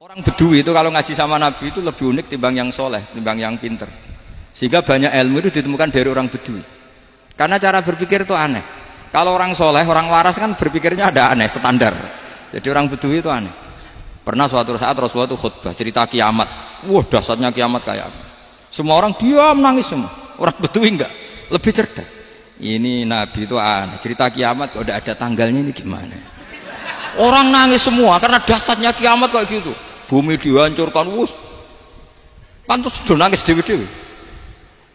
Orang Bedui itu kalau ngaji sama Nabi itu lebih unik timbang yang soleh, timbang yang pinter. Sehingga banyak ilmu itu ditemukan dari orang Bedui. Karena cara berpikir itu aneh. Kalau orang soleh, orang waras kan berpikirnya ada aneh, standar. Jadi orang Bedui itu aneh. Pernah suatu saat Rasulullah itu khutbah cerita kiamat. Wah, dahsyatnya kiamat kayak apa? Semua orang diam nangis semua. Orang Bedui enggak, lebih cerdas. Ini Nabi itu aneh. Cerita kiamat kok udah ada tanggalnya ini gimana? Orang nangis semua karena dahsyatnya kiamat kayak gitu. Bumi dihancurkan, wus. Pantas sudah nangis dewi-dewi.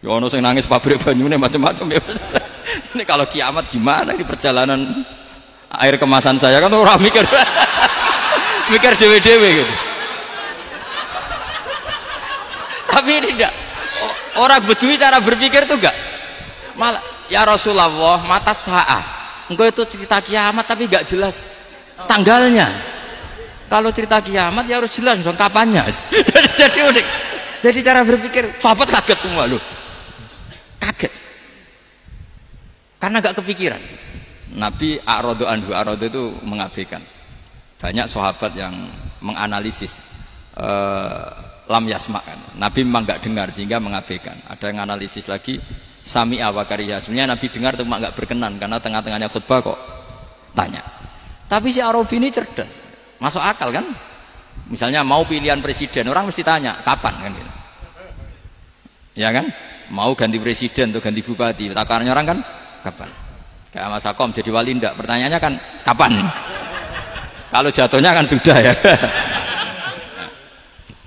Ya ono sing nangis pabrik banyune macam-macam ya. Ini kalau kiamat gimana ini perjalanan air kemasan saya kan orang mikir. Mikir dewi-dewi gitu. Tapi ini enggak. Orang Bedui cara berpikir tuh enggak. Malah ya Rasulullah, mata sa'ah. Engkau itu cerita kiamat tapi enggak jelas tanggalnya. Kalau cerita kiamat ya harus jelas dong kapannya. Jadi unik. Jadi cara berpikir sahabat kaget semua loh. Kaget. Karena gak kepikiran. Nabi a'radu anhu, a'radu itu mengabaikan. Banyak sahabat yang menganalisis lam yasma'kan. Nabi memang gak dengar sehingga mengabaikan. Ada yang analisis lagi sami'a wa kariha. Sebenarnya Nabi dengar cuma gak berkenan karena tengah-tengahnya khutbah kok tanya. Tapi si Arabi ini cerdas. Masuk akal kan? Misalnya mau pilihan presiden, orang mesti tanya kapan kan gitu. Ya kan? Mau ganti presiden atau ganti bupati, takarannya orang kan kapan? Kayak Mas Akom jadi wali ndak? Pertanyaannya kan kapan? Kalau jatuhnya kan sudah ya.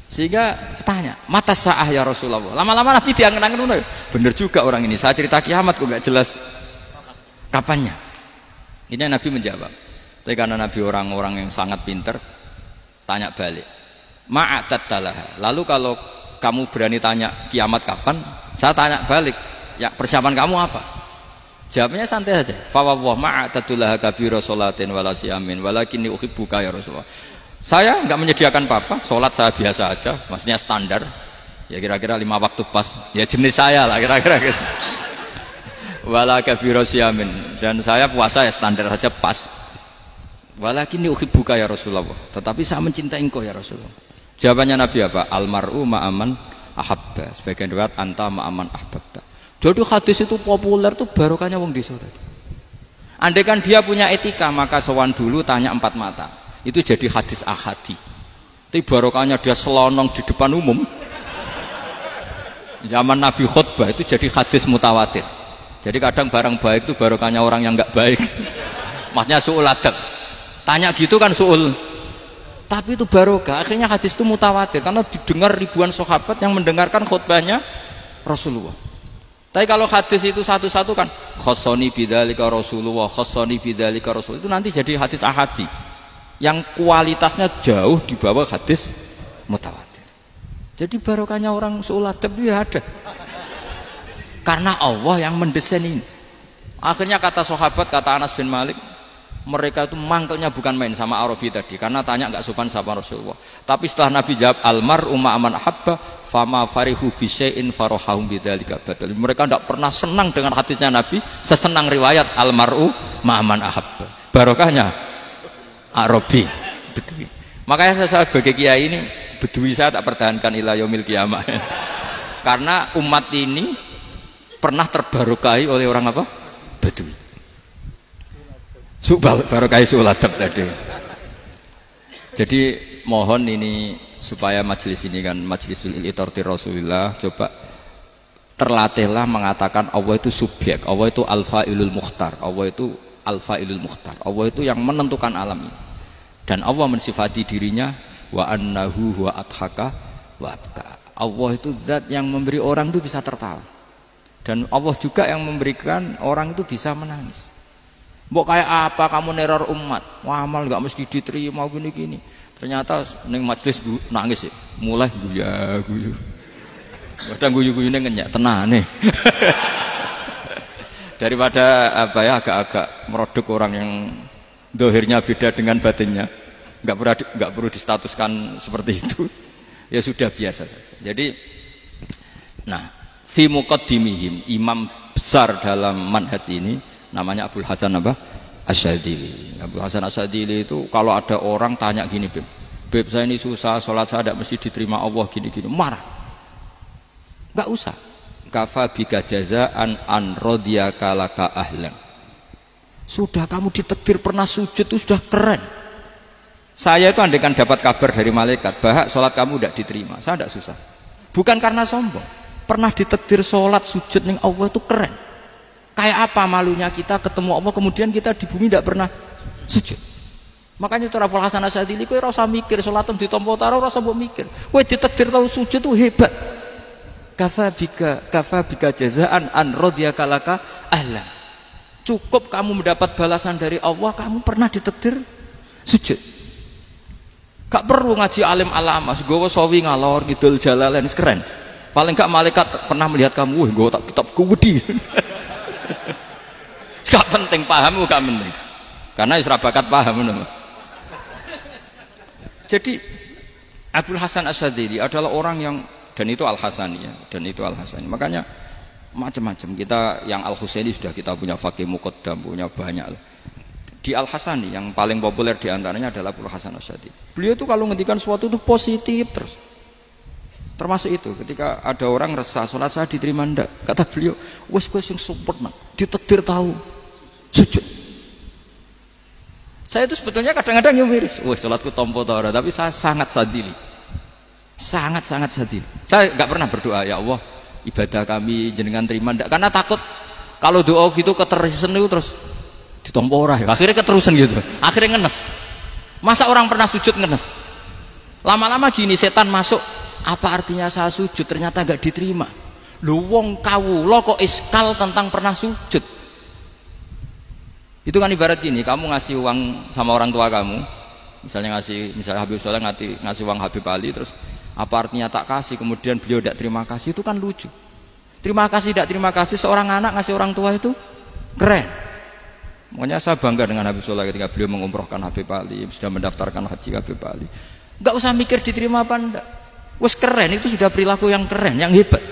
Sehingga tanya, mata sa'ah ya Rasulullah. Lama-lama Nabi diangen-angen, bener juga orang ini. Saya cerita kiamat kok gak jelas kapannya. Ini Nabi menjawab. Tapi karena Nabi orang-orang yang sangat pinter, tanya balik. Ma'atattalah. Lalu kalau kamu berani tanya kiamat kapan, saya tanya balik. Ya persiapan kamu apa? Jawabnya santai saja. Fawwah ma'atattalah kabira sholatin wala siyamin walakinni uhibbuka ya Rasulullah. Saya enggak menyediakan apa-apa, sholat saya biasa aja, maksudnya standar. Ya kira-kira 5 waktu pas. Ya jenis saya lah kira-kira gitu. Wala kabira siyamin, dan saya puasa ya standar saja pas. Walakinni uhibbuka ya Rasulullah. Tetapi saya mencintai engkau ya Rasulullah. Jawabannya Nabi apa? Almar'u ma'aman ahabba. Sebagian riwayat anta ma'aman ahbabta. Jadi hadis itu populer tuh barokahnya wong desa tadi. Andai kan dia punya etika maka sowan dulu tanya 4 mata. Itu jadi hadis ahadi. Tapi barokahnya dia selonong di depan umum. Zaman Nabi khutbah itu jadi hadis mutawatir. Jadi kadang barang baik itu barokahnya orang yang enggak baik. Maksudnya su'ul adab. Tanya gitu kan su'ul, tapi itu barokah. Akhirnya hadis itu mutawatir karena didengar ribuan sahabat yang mendengarkan khutbahnya Rasulullah. Tapi kalau hadis itu satu-satu kan khossoni bidzalika Rasulullah, khossoni bidzalika Rasul, itu nanti jadi hadis ahadi yang kualitasnya jauh di bawah hadis mutawatir. Jadi barokahnya orang su'ul adab itu ada karena Allah yang mendesain ini. Akhirnya kata sahabat, kata Anas bin Malik, mereka itu mangkelnya bukan main sama Arabi tadi karena tanya nggak sopan sama Rasulullah. Tapi setelah Nabi jawab almar'u ma'aman ahabba fama farihu bisyai'in farahahum bidzalika badal. Mereka tidak pernah senang dengan hadisnya Nabi sesenang riwayat almar'u ma'aman ahabba. Barokahnya Arabi Bedui. Makanya saya sebagai kiai ini Bedui saya tak pertahankan ila yaumil qiyamah. Karena umat ini pernah terbarokahi oleh orang apa? Bedui. Barokah su'ul adab tadi. Jadi mohon ini supaya majelis ini kan majlisul iltorti Rasulullah, coba terlatihlah mengatakan Allah itu subjek, Allah itu al-fa'ilul mukhtar, Allah itu al-fa'ilul mukhtar, Allah itu yang menentukan alam ini. Dan Allah mensifati dirinya wa annahu huwa adhaka wa abka. Allah itu zat yang memberi orang itu bisa tertawa. Dan Allah juga yang memberikan orang itu bisa menangis. Mbok kayak apa kamu neror umat, wah amal nggak mesti diterima gini-gini. Ternyata neng majelis nangis ya, mulai guyu. Kadang guyu-guyu ngenyak tenang nih. Daripada apa ya agak-agak merodok orang yang dohirnya beda dengan batinnya, nggak perlu distatuskan seperti itu. Ya sudah biasa saja. Jadi, nah, fi muqaddimihim, imam besar dalam manhaj ini namanya Abul Hasan apa? Asyadzili. Abul Hasan Asyadzili itu kalau ada orang tanya gini, Bim, Beb saya ini susah, sholat saya tidak mesti diterima Allah gini-gini, marah. Nggak usah. Kafa bika jazaan an radiyaka laka ahlan. Sudah kamu ditakdir pernah sujud itu sudah keren. Saya itu andaikan dapat kabar dari malaikat bahwa sholat kamu tidak diterima, saya tidak susah. Bukan karena sombong. Pernah ditakdir sholat sujud ning Allah itu keren. Kayak apa malunya kita ketemu Allah kemudian kita di bumi tidak pernah sujud. Makanya cara Abul Hasan Asyadzili kowe ora usah mikir salatem ditampa taro ora usah mbok mikir. Kowe ditakdir tau sujud itu hebat. Kafa bika jazaan an radiyaka laka ahlan. Cukup kamu mendapat balasan dari Allah, kamu pernah ditakdir sujud. Gak perlu ngaji alim alama, gowo sawi ngalor ngidul jalalain keren. Paling gak malaikat pernah melihat kamu, wah gowo tak kitab kuwedi. Gak penting paham, gak penting. Karena isra bakat paham Mas. Jadi Abul Hasan Asyadzili adalah orang yang, dan itu Al-Hasani ya, dan itu Al-Hasani. Makanya macam-macam kita yang Al-Husaini sudah kita punya Faqih Muqaddam, punya banyak. Di Al-Hasani yang paling populer diantaranya adalah Abul Hasan Asyadzili. Beliau itu kalau ngendikan sesuatu itu positif terus. Termasuk itu ketika ada orang resah sholat saya diterima ndak, kata beliau wes sing sempurna ditakdir tahu sujud. Saya itu sebetulnya kadang-kadang miris, wah sholatku tompo tora, tapi saya sangat sadili, sangat sadili. Saya nggak pernah berdoa ya Allah ibadah kami jenengan terima ndak, karena takut kalau doa gitu keterusan itu terus ditompo ora, akhirnya keterusan gitu, akhirnya ngenes. Masa orang pernah sujud ngenes? Lama-lama gini setan masuk, apa artinya saya sujud ternyata nggak diterima? Lu wong kawula kok iskal tentang pernah sujud. Itu kan ibarat gini, kamu ngasih uang sama orang tua kamu, misalnya Habib Soleh ngasih uang Habib Ali, terus apa artinya tak kasih, kemudian beliau tidak terima kasih, itu kan lucu. Terima kasih tidak terima kasih, seorang anak ngasih orang tua itu keren. Makanya saya bangga dengan Habib Soleh ketika beliau mengumrohkan Habib Ali, sudah mendaftarkan haji Habib Ali. Gak usah mikir diterima apa enggak, wes keren, itu sudah perilaku yang keren, yang hebat.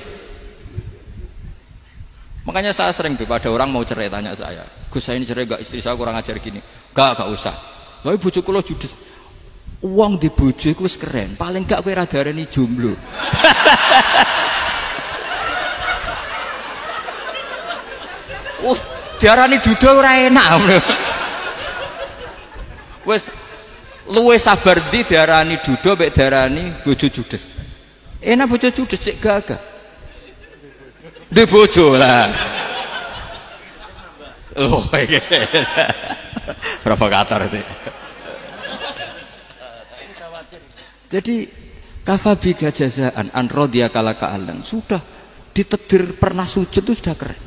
Makanya saya sering ada orang mau cerai tanya saya, Gus saya ini cerai gak, istri saya kurang ajar gini. Gak usah. Tapi bojoku lo judes. Uang di bojoku wis keren, paling gak kowe ra darani jomblo. Oh, diarani duda ora enak. Wis luwe sabar ndi diarani duda mek diarani bojo judes. Enak bojo judes cek gagah. Di bojo lah. Oh, provokator itu. Jadi kafabika jazaan an radiyaka laka ahlan, sudah ditakdir pernah sujud itu sudah keren.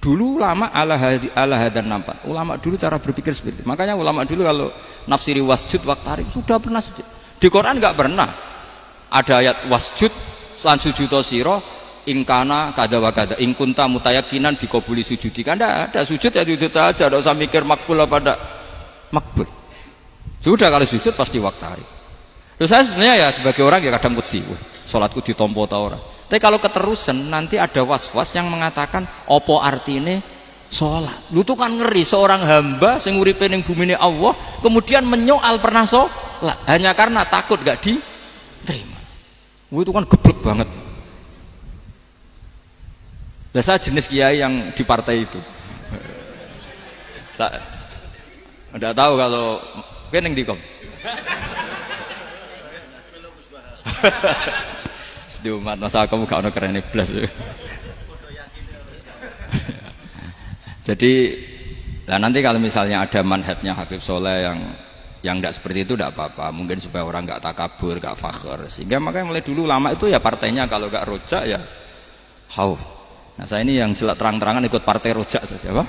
Dulu ulama ala hadan nampak. Ulama dulu cara berpikir seperti itu. Makanya ulama dulu kalau nafsiri wasjud waqtarib sudah pernah sujud. Di Quran enggak pernah ada ayat wasjud lan sujudo sira ingkana kada wa kada ingkunta mutayakinan bikobuli sujudi, kan ada sujud ya sujud saja, tidak usah mikir makbul apa tidak makbul. Sudah kalau sujud pasti waktari. Terus saya sebenarnya ya sebagai orang ya kadang wedi, sholatku ditompo ta ora. Tapi kalau keterusan nanti ada was-was yang mengatakan opo artine sholat. Lu tuh kan ngeri seorang hamba sing uripe ning bumine Allah kemudian menyoal pernah sholat hanya karena takut gak diterima. Itu kan geblek banget. Nah, saya jenis kiai yang di partai itu. Saya tidak tahu kalau keneng dikom. Sedih umat masa kamu gak ono keren blas. Jadi, nah nanti kalau misalnya ada manhajnya Habib Soleh yang tidak seperti itu tidak apa-apa. Mungkin supaya orang nggak takabur, nggak fakhr. Sehingga makanya mulai dulu lama itu ya partainya kalau nggak rojak ya khauf. Nah saya ini yang jelas terang-terangan ikut partai rojak saja, apa?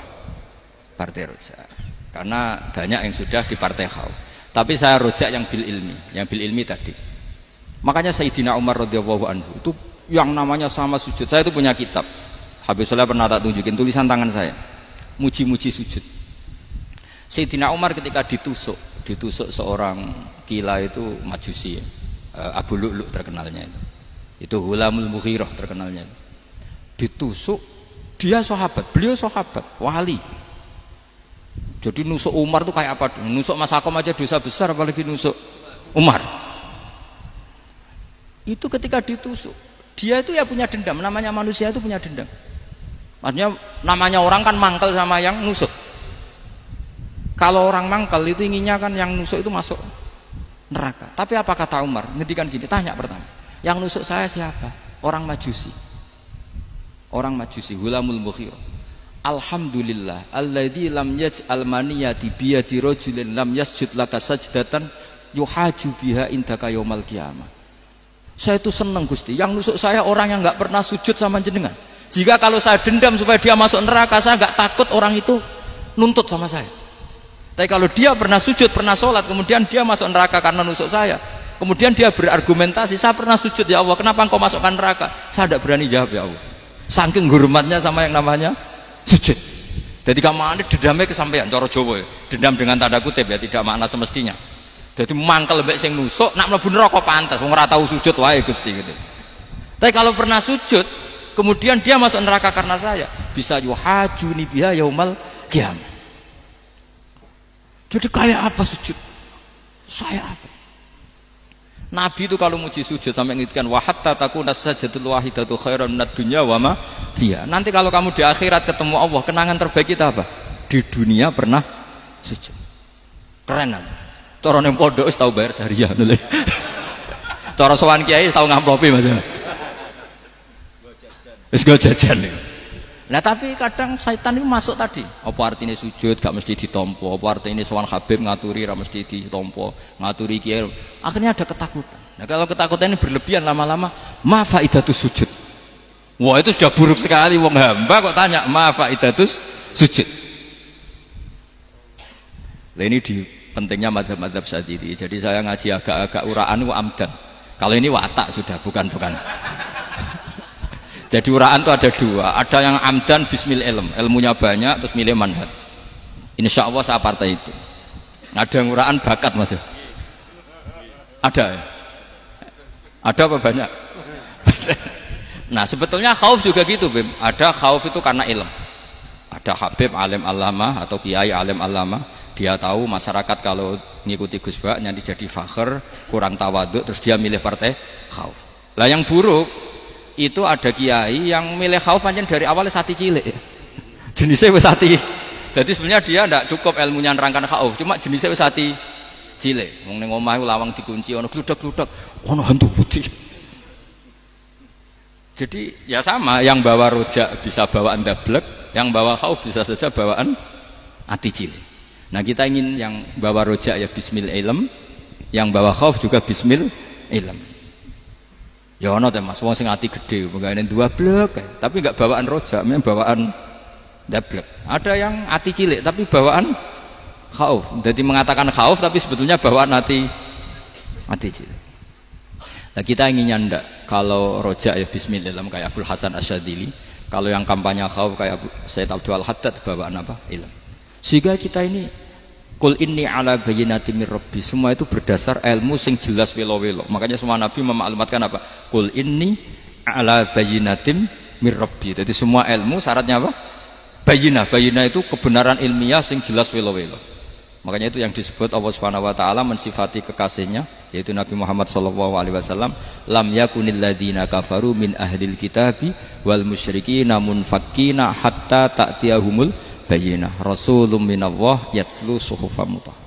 Partai rojak. Karena banyak yang sudah di partai khauf. Tapi saya rojak yang bil ilmi tadi. Makanya Sayyidina Umar radhiyallahu anhu itu yang namanya sama sujud. Saya itu punya kitab. Habib Soleh pernah tak tunjukin tulisan tangan saya. Muji-muji sujud. Sayyidina Umar ketika ditusuk seorang kila itu Majusi, Abu Lu'lu' terkenalnya itu. Itu Hulamul Mughirah terkenalnya itu. Ditusuk, dia sahabat, beliau sahabat, wali. Jadi nusuk Umar tuh kayak apa? Nusuk Mas Hakom aja dosa besar, apalagi nusuk Umar. Itu ketika ditusuk, dia itu ya punya dendam. Namanya manusia itu punya dendam. Maksudnya namanya orang kan mangkel sama yang nusuk. Kalau orang mangkel itu inginnya kan yang nusuk itu masuk neraka. Tapi apa kata Umar? Ngendikan gini, tanya pertama, yang nusuk saya siapa? Orang Majusi. Orang Majusi, Hulamul Mughirah. Alhamdulillah alladzi lam yaj'al maniyati biyadi rajulin lam yasjud laka sajdatan yuhaju biha indaka yaumal qiyamah. Saya itu senang Gusti, yang nusuk saya orang yang nggak pernah sujud sama jenengan. Jika kalau saya dendam supaya dia masuk neraka, saya nggak takut orang itu nuntut sama saya. Tapi kalau dia pernah sujud, pernah sholat, kemudian dia masuk neraka karena nusuk saya, kemudian dia berargumentasi, saya pernah sujud ya Allah, kenapa engkau masukkan neraka? Saya tidak berani jawab ya Allah. Saking hormatnya sama yang namanya sujud. Jadi kamane dendamnya kesampaian cara Jawa ya. Dendam dengan tanda kutip ya, tidak makna semestinya. Jadi mangkel mbek sing nusuk nak mlebu neraka pantes wong ora tau sujud wae Gusti gitu. Tapi kalau pernah sujud kemudian dia masuk neraka karena saya, bisa yuhajuni biha yaumal qiyamah. Jadi kayak apa sujud? Saya apa? Nabi itu kalau muji sujud sampai ngintikan wa hatta takuna sajdatul wahidatu khairan minad dunya wa ma fiha. Nanti kalau kamu di akhirat ketemu Allah, kenangan terbaik kita apa? Di dunia pernah sujud. Keren aja. Cara ning pondok wis tau bayar seharian lho. Cara sowan kiai tau ngamplopi Mas. Wis go jajan. Nah tapi kadang setan itu masuk tadi. Apa artinya sujud gak mesti ditompo, apa artinya sowan Habib ngaturi ra mesti ditompo, ngaturi kiai. Akhirnya ada ketakutan. Nah kalau ketakutan ini berlebihan lama-lama, ma faidatus sujud. Wah itu sudah buruk sekali wong hamba kok tanya ma faidatus sujud. Lah ini di pentingnya mazhab-mazhab Syadzili. Jadi saya ngaji agak-agak uraan wa amdan. Kalau ini watak sudah bukan. Jadi uraan itu ada dua, ada yang amdan bismil ilm, ilmunya banyak terus milih manhaj. Insya Allah saya partai itu. Ada yang uraan bakat Mas. Ada ya? Ada apa banyak? Nah sebetulnya khauf juga gitu Bim. Ada khauf itu karena ilm. Ada Habib alim alama atau kiai alim alama, dia tahu masyarakat kalau ngikuti Gus Bak nanti jadi fakhr, kurang tawaduk, terus dia milih partai khauf. Lah yang buruk itu ada kiai yang milih khauf pancen dari awalnya sati cilik ya. Jenisnya wis sati. Jadi sebenarnya dia tidak cukup ilmunya nerangkan khauf, cuma jenisnya wis sati cilik. Wong ning omah lawang dikunci ono gludak-gludak, ono hantu putih. Jadi ya sama, yang bawa rojak bisa bawaan dablek, yang bawa khauf bisa saja bawaan ati cilik. Nah kita ingin yang bawa rojak ya bismil ilm, yang bawa khauf juga bismil ilm. Ya ono teh Mas, wong sing ati gede, pegawene dua blek, tapi enggak bawaan rojak, memang bawaan dablek. Ada yang ati cilik tapi bawaan khauf. Jadi mengatakan khauf tapi sebetulnya bawaan ati cilik. Nah kita inginnya ndak, kalau rojak ya bismillah kayak Abdul Hasan Asyadzili, kalau yang kampanye khauf kayak Sayyid Abdul Haddad bawaan apa? Ilm. Sehingga kita ini Qul inni ala bayyinatin mir rabbi, semua itu berdasar ilmu sing jelas welo-welo. Makanya semua nabi memaklumatkan apa? Qul inni ala bayyinatin mir rabbi. Jadi semua ilmu syaratnya apa? Bayyinah. Bayyinah itu kebenaran ilmiah sing jelas welo-welo. Makanya itu yang disebut Allah Subhanahu wa taala mensifati kekasihnya yaitu Nabi Muhammad sallallahu alaihi wasallam, lam yakunil ladzina kafaru min ahlil kitabi wal musyrikina munfakkina hatta ta'tiyahumul bayyinah rasulun minallah yatslu suhufam mutahhar.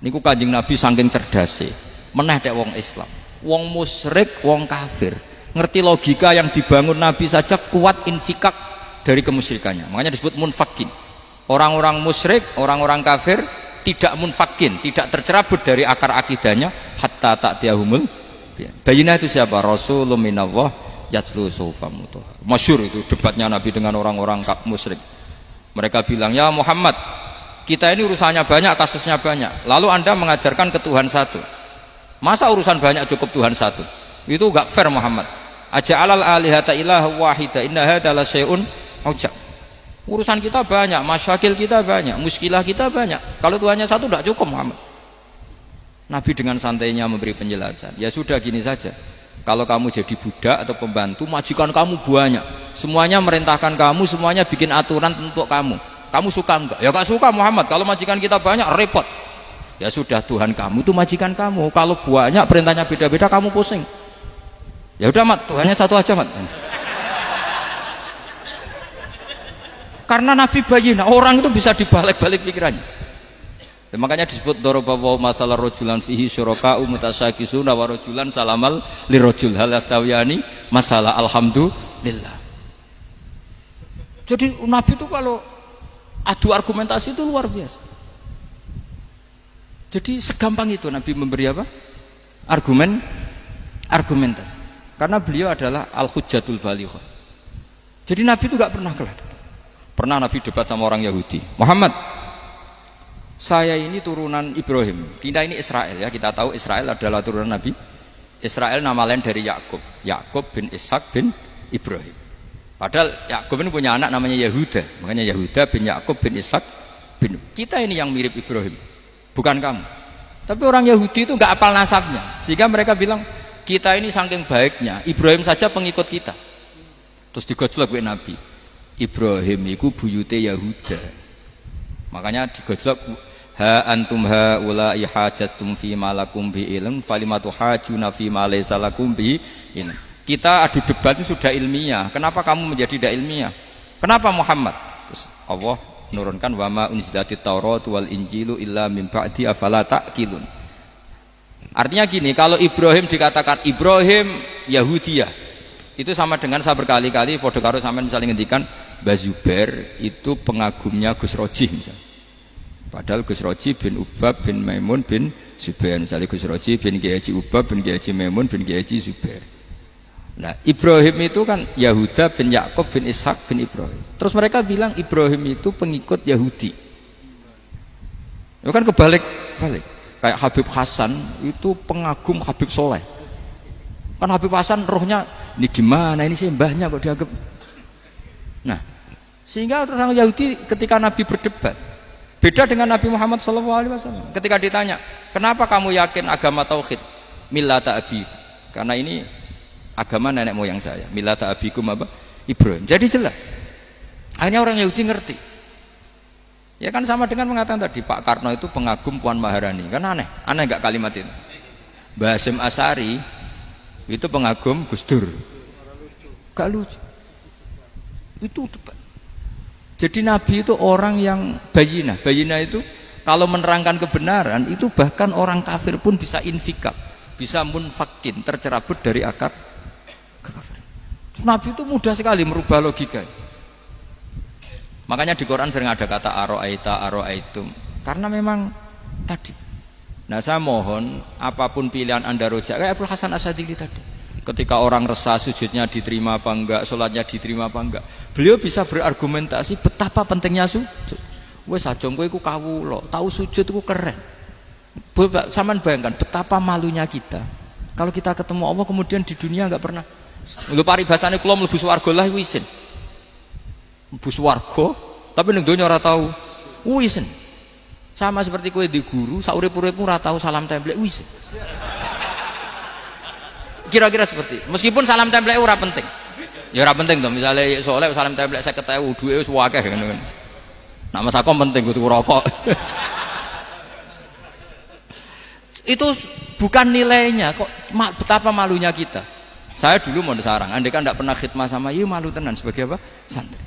Niku Kanjeng Nabi saking cerdase meneh tek wong Islam, wong musyrik, wong kafir ngerti logika yang dibangun Nabi saja kuat infikak dari kemusyrikannya. Makanya disebut munfakin. Orang-orang musyrik, orang-orang kafir tidak munfakin, tidak tercerabut dari akar akidahnya hatta ta'tiyahumul bayyinah. Itu siapa? Rasulun minallah yatslu suhufam mutahhar. Masyhur itu debatnya Nabi dengan orang-orang musyrik. Mereka bilang, ya Muhammad, kita ini urusannya banyak, kasusnya banyak. Lalu anda mengajarkan ke Tuhan satu. Masa urusan banyak cukup Tuhan satu? Itu gak fair Muhammad. Aja'alal alihata ilaha wahida inna hadha la syai'un ujab. Urusan kita banyak, masyakil kita banyak, muskilah kita banyak. Kalau Tuhannya satu gak cukup Muhammad. Nabi dengan santainya memberi penjelasan. Ya sudah gini saja. Kalau kamu jadi budak atau pembantu, majikan kamu banyak, semuanya merintahkan kamu, semuanya bikin aturan untuk kamu. Kamu suka enggak? Ya gak suka Muhammad. Kalau majikan kita banyak repot. Ya sudah, Tuhan kamu itu majikan kamu. Kalau banyak perintahnya beda-beda kamu pusing. Ya udah Mat, Tuhannya satu aja Mat. Karena Nabi bayina, orang itu bisa dibalik-balik pikirannya. Dan makanya disebut dorobawa masalah rojulan fihi syuraka umutasakisuna wa rojulan salamal lirojul hal astawiyani masalah alhamdulillah. Jadi Nabi itu kalau adu argumentasi itu luar biasa. Jadi segampang itu Nabi memberi apa? Argumentasi. Karena beliau adalah al-hujjatul balighah. Jadi Nabi itu gak pernah kalah. Pernah Nabi debat sama orang Yahudi. Muhammad, saya ini turunan Ibrahim. Kita ini Israel ya. Kita tahu Israel adalah turunan Nabi. Israel nama lain dari Yakub. Yakub bin Ishak bin Ibrahim. Padahal Yakub ini punya anak namanya Yahuda. Makanya Yahuda bin Yakub bin Ishak bin. Kita ini yang mirip Ibrahim, bukan kamu. Tapi orang Yahudi itu nggak hafal nasabnya. Sehingga mereka bilang, kita ini saking baiknya, Ibrahim saja pengikut kita. Terus digojlok oleh Nabi. Ibrahim itu buyute Yahuda. Makanya digojlok, ha antum haula'i hajatum fi ma lakum bi ilm falimatu hajuna fi ma laysa lakum bi ilm. Kita adu debat itu sudah ilmiah. Kenapa kamu menjadi tidak ilmiah? Kenapa Muhammad? Terus Allah menurunkan wa ma unzilatit Taurat wal Injilu illa min ba'di afala ta'qilun. Artinya gini, kalau Ibrahim dikatakan Ibrahim Yahudiyah, itu sama dengan saya berkali-kali podo karo sampean misalnya ngendikan Mbah Zubair itu pengagumnya Gus Roji misalnya. Padahal Gus Roji bin Ubab bin Maimun bin Zubair. Misalnya Gus Roji bin Kiai Haji Ubab bin Kiai Haji Maimun bin Kiai Haji Zubair. Nah, Ibrahim itu kan Yahuda bin Yakub bin Ishak bin Ibrahim. Terus mereka bilang Ibrahim itu pengikut Yahudi. Itu kan kebalik-balik. Kayak Habib Hasan itu pengagum Habib Soleh. Kan Habib Hasan rohnya ini gimana ini sih mbahnya kok dianggap. Nah, sehingga orang Yahudi ketika Nabi berdebat beda dengan Nabi Muhammad SAW. Ketika ditanya, kenapa kamu yakin agama tauhid? Millata abi. Karena ini agama nenek moyang saya. Millata abikum apa? Ibrahim. Jadi jelas. Akhirnya orang Yahudi ngerti. Ya kan sama dengan mengatakan tadi Pak Karno itu pengagum Puan Maharani. Kan aneh enggak kalimat itu? Mbah Hasyim Asy'ari itu pengagum Gus Dur. Gak lucu. Itu debat. Jadi Nabi itu orang yang bayinah. Bayinah itu kalau menerangkan kebenaran itu bahkan orang kafir pun bisa infikak, bisa munfakin, tercerabut dari akar kekafiran. Nabi itu mudah sekali merubah logika. Makanya di Quran sering ada kata aro'aitum, karena memang tadi. Nah saya mohon apapun pilihan anda rojak kayak Abdul Hasan Asy'adili tadi. Ketika orang resah sujudnya diterima apa enggak, sholatnya diterima apa enggak, beliau bisa berargumentasi betapa pentingnya sujud. Wes aja kowe iku kawula, tahu sujud itu keren. Saman bayangkan betapa malunya kita kalau kita ketemu Allah kemudian di dunia enggak pernah. Lho paribasane kula mlebu swarga lah iku isin. Mlebu swarga tapi ning donya ora tahu. Isin. Sama seperti kowe di guru, saurip-uripmu ora tahu salam templek isin. Kira-kira seperti meskipun salam template ora penting ya ora penting toh, misalnya soleh salam template 50.000 duwe wis akeh ngono kan nak masakom penting kudu rokok. Itu bukan nilainya kok, betapa malunya kita. Saya dulu mau sarang andai kan tidak pernah khidmah sama iya malu tenan sebagai apa? Santri.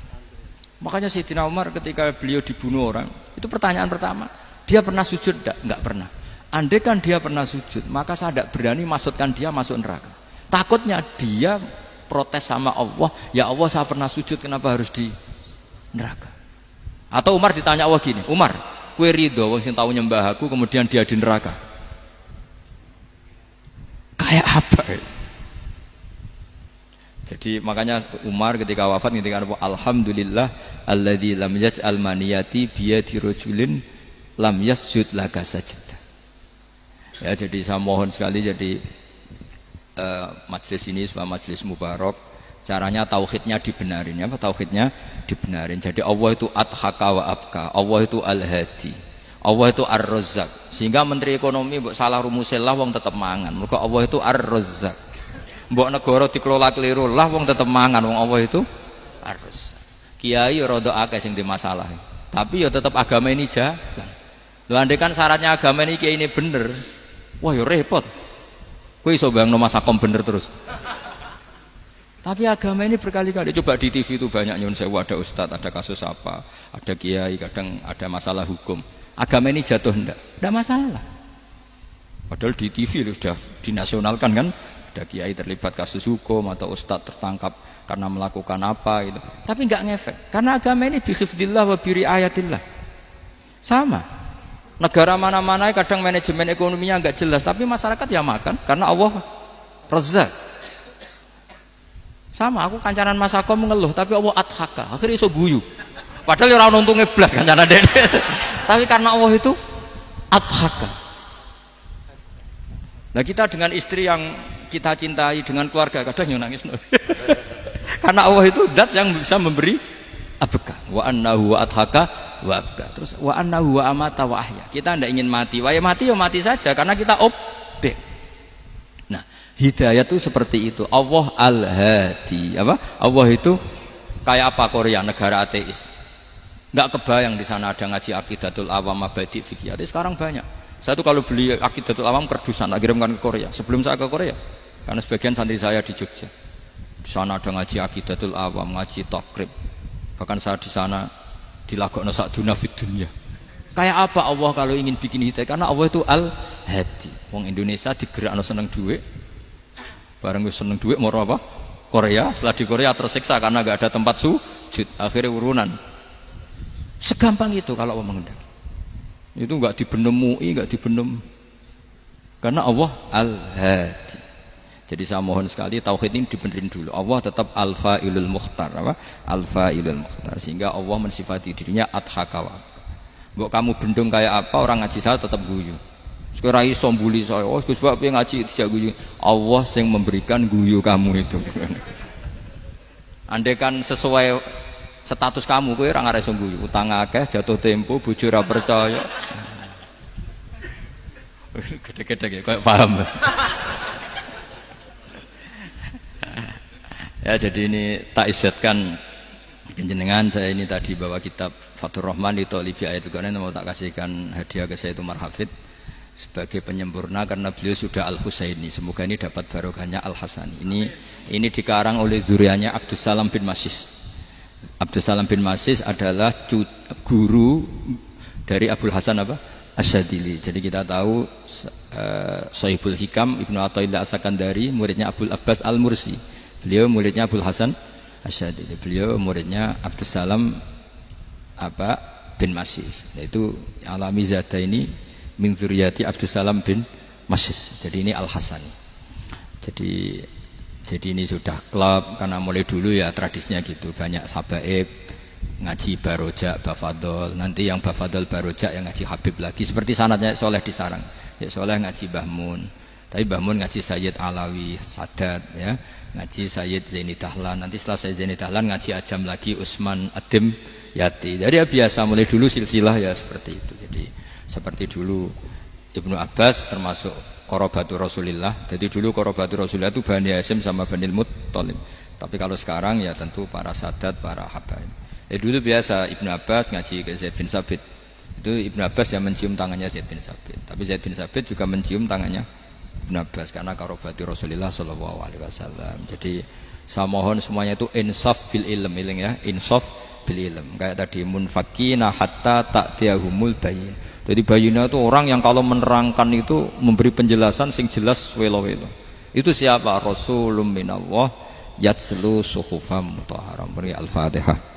Makanya Sayyidina Umar ketika beliau dibunuh orang itu pertanyaan pertama, dia pernah sujud enggak pernah. Andai kan dia pernah sujud, maka saya tidak berani masukkan dia masuk neraka. Takutnya dia protes sama Allah, ya Allah saya pernah sujud kenapa harus di neraka? Atau Umar ditanya Allah gini, Umar, kue ridho wong sing tahu nyembah aku kemudian dia di neraka? Kayak apa? Jadi makanya Umar ketika wafat ketika alhamdulillah alladzi lam yaj'al maniyati biyadi rajulin lam yasjud laka sajda. Ya, jadi saya mohon sekali jadi majelis ini sebuah majelis mubarak, caranya tauhidnya dibenarin ya, tauhidnya dibenarin. Jadi Allah itu adhaka wa abka, Allah itu al-hadi, Allah itu ar-razzaq. Sehingga menteri ekonomi mbok salah rumusé lah wong tetep mangan. Mergo Allah itu ar-razzaq. Mbok negara dikelola keliru lah wong tetep mangan, wong Allah itu ar-razzaq. Kiai rada akeh sing di masalah. Tapi ya tetep agama ini jalan. Lho andai kan syaratnya agama ini bener, wah ya repot. Kowe iso bayangno masakom bener terus. Tapi agama ini berkali-kali coba di TV itu banyak nyun sewu, ada ustadz, ada kasus apa, ada kiai, kadang ada masalah hukum. Agama ini jatuh ndak masalah. Padahal di TV sudah dinasionalkan kan, ada kiai terlibat kasus hukum atau ustadz tertangkap karena melakukan apa gitu. Tapi nggak ngefek karena agama ini bihifdzillah wa biriayatillah. Sama. Negara mana-mana kadang manajemen ekonominya nggak jelas, tapi masyarakat ya makan karena Allah Razzaq. Sama, aku kancanan Mas Akom mengeluh, tapi Allah adhaka, akhirnya iso guyu. Padahal orang untungnya blas kancanan dene. Tapi karena Allah itu adhaka. Nah kita dengan istri yang kita cintai, dengan keluarga kadang yang nangis. Karena Allah itu zat yang bisa memberi abka. Wa annahu wa adhaka wa abka. Terus wa annahu wa amata wa ahya. Kita tidak ingin mati. Wah ya mati saja karena kita objek. Nah, hidayah itu seperti itu. Allah al-hadi. Apa? Allah itu kayak apa Korea, negara ateis. Enggak kebayang di sana ada ngaji Aqidatul Awam, Mabadi Fikih. Sekarang banyak. Saya tuh kalau beli Aqidatul Awam kerdusan, tak kirimkan ke Korea. Sebelum saya ke Korea, karena sebagian santri saya di Jogja. Di sana ada ngaji Aqidatul Awam, ngaji Takrib. Bahkan saya di sana dilagokno sakduna fid dunya. Kayak apa Allah kalau ingin bikin hidayah? Karena Allah itu al-hadi. Wong Indonesia digerakno seneng duit. Bareng wis seneng duit mau apa? Korea. Setelah di Korea tersiksa karena enggak ada tempat sujud. Akhirnya urunan. Segampang itu kalau Allah menghendaki. Itu enggak dibenem MUI, enggak dibenem. Karena Allah al-hadi. Jadi saya mohon sekali tauhid ini dibenerin dulu. Allah tetap al-fa'ilul mukhtar, apa? Al-fa'ilul mukhtar, sehingga Allah mensifati dirinya adhakawa. Mbok kamu bendung kayak apa, orang ngaji saya tetap guyu. Sekarang iso mbuli saya, oh Gus Bab ngaji tidak guyu. Allah yang memberikan guyu kamu itu. Andai kan sesuai status kamu, kowe ora ngarep guyu. Utang akeh, jatuh tempo, bojo ora percaya. Gede-gede ya, kayak paham. Ya jadi ini tak isyatkan jenengan, saya ini tadi bawa kitab Fathur Rahman di Tholibi Ayatul Quran, mau tak kasihkan hadiah ke saya itu Marhafid sebagai penyempurna karena beliau sudah Al-Husaini. Semoga ini dapat barokahnya Al-Hasani. Ini dikarang oleh zurianya Abdus Salam bin Masis. Abdus Salam bin Masis adalah guru dari Abul Hasan apa? Asyadili. Jadi kita tahu Sahibul Hikam Ibnu Athaillah As-Sakandari muridnya Abul Abbas Al-Mursi. Beliau muridnya Abul Hasan Asyadili. Beliau muridnya Abdus Salam bin Masis. Yaitu alami zada ini min dzurriyyati Abdus Salam bin Masis. Jadi ini Al-Hasani. Jadi ini sudah klub karena mulai dulu ya tradisinya gitu. Banyak sabaib ngaji barojak, bafadol. Nanti yang bafadol barojak yang ngaji Habib lagi. Seperti sanadnya Soleh di Sarang. Ya Soleh ngaji Mbah Mun. Tapi Mbah Mun ngaji Sayyid Alawi Sadat ya. Ngaji Sayyid Zaini Dahlan, nanti setelah Sayyid Zaini Dahlan ngaji Ajam lagi Usman Adim Yati. Jadi ya biasa mulai dulu silsilah ya seperti itu. Jadi seperti dulu Ibnu Abbas termasuk Qorobatu Rasulillah. Jadi dulu Qorobatu Rasulillah itu Bani Hasyim sama Bani Muttalib. Tapi kalau sekarang ya tentu para sadat, para habaib. Dulu biasa Ibnu Abbas ngaji ke Zaid bin Sabit. Itu Ibnu Abbas yang mencium tangannya Zaid bin Sabit. Tapi Zaid bin Sabit juga mencium tangannya Ibnu Abbas karena karobati Rasulullah Shallallahu Alaihi Wasallam. Jadi saya mohon semuanya itu insaf bil ilm, ya, insaf bil ilm. Kayak tadi munfakina hatta ta'tiyahumul bayin. Jadi bayina itu orang yang kalau menerangkan itu memberi penjelasan sing jelas welo-welo. Itu siapa? Rasulun minallah yatslu suhufam mutahharam. Al-Fatihah.